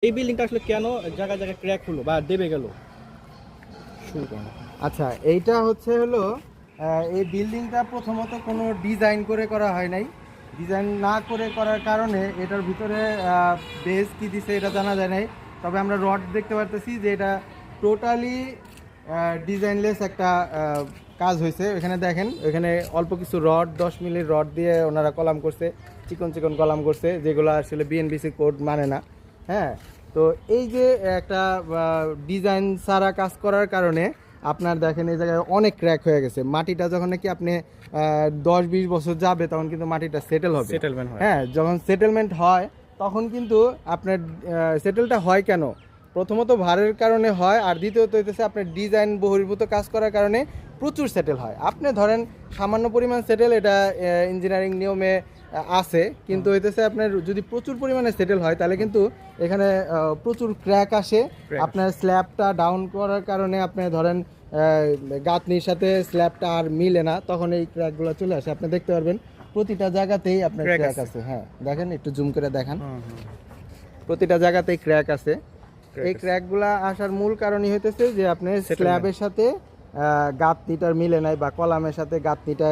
এই বিল্ডিংটা আসলে কেন জায়গায় জায়গায় ক্র্যাক হলো বা দেবে গেল? শুরু করুন। আচ্ছা, এইটা হলো এই বিল্ডিংটা প্রথমত কোনো ডিজাইন করে করা হয় নাই। ডিজাইন না করে করার কারণে এটার ভিতরে বেস কি দিছে এটা জানা যায় নাই। তবে আমরা রড দেখতে পারতেছি যে এটা টোটালি ডিজাইনলেস একটা কাজ হয়েছে। এখানে দেখেন, এখানে অল্প কিছু রড 10 মিলির রড দিয়ে ওনারা কলাম করছে, চিকন চিকন কলাম করছে, যেগুলো আসলে বিএনবিসি কোড মানে না। হ্যাঁ, তো এই যে একটা ডিজাইন ছাড়া কাজ করার কারণে আপনার দেখেন এই জায়গায় অনেক ক্র্যাক হয়ে গেছে। মাটিটা যখন নাকি আপনি 10-20 বছর যাবে তখন কিন্তু মাটিটা সেটেল হবে। সেটেলমেন্ট হয়। হ্যাঁ, যখন সেটেলমেন্ট হয় তখন কিন্তু আপনার সেটেলটা হয় কেন? প্রথমত ভারের কারণে হয়, আর দ্বিতীয়ত হইতেছে আপনার ডিজাইন বহির্ভূত কাজ করার কারণে প্রচুর সেটেল হয়। আপনি ধরেন সামান্য পরিমাণ সেটেল, এটা ইঞ্জিনিয়ারিং নিয়মে আছে, কিন্তু হইতেছে আপনার যদি প্রচুর পরিমাণে সেটেল হয় তাহলে কিন্তু এখানে প্রচুর ক্র্যাক আসে। আপনার স্ল্যাবটা ডাউন করার কারণে আপনি ধরেন গাঁথনির সাথে স্ল্যাবটা আর মিলে না, তখন এই ক্র্যাকগুলো চলে আসে। আপনি দেখতে পারবেন প্রতিটা জায়গাতেই আপনার Crack ক্র্যাক আছে। আছে। হ্যাঁ, দেখেন, একটু জুম করে দেখান, প্রতিটা জায়গাতেই ক্র্যাক আছে। এই ক্র্যাকগুলা আসার মূল কারণই হইতেছে যে আপনার স্ল্যাবের সাথে গাঁথনিটার মিলে নাই, বা কলামের সাথে গাঁথনিটা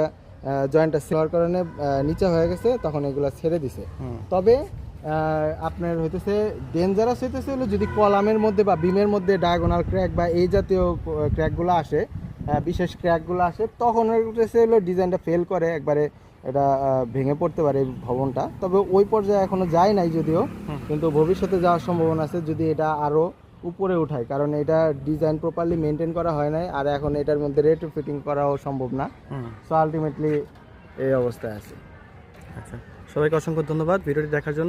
জয়েন্টটা হওয়ার কারণে নিচে হয়ে গেছে, তখন এগুলা ছেড়ে দিছে। তবে আপনার হইতেছে ডেঞ্জারাস হইতেছে হলো যদি কলামের মধ্যে বা বিমের মধ্যে ডায়াগোনাল ক্র্যাক বা এই জাতীয় ক্র্যাকগুলো আসে, বিশেষ ক্র্যাকগুলো আসে, তখন হইতেছে হলো ডিজাইনটা ফেল করে একবারে, এটা ভেঙে পড়তে পারে এই ভবনটা। তবে ওই পর্যায়ে এখনো যায় নাই যদিও, কিন্তু ভবিষ্যতে যাওয়ার সম্ভাবনা আছে যদি এটা আরও উপরে উঠায়, কারণ এটা ডিজাইন প্রপারলি মেনটেন করা হয় নাই, আর এখন এটার মধ্যে রেট্রো ফিটিং করাও সম্ভব না। সো আলটিমেটলি এই অবস্থায় আছে। আচ্ছা, সবাইকে অসংখ্য ধন্যবাদ ভিডিওটি দেখার জন্য।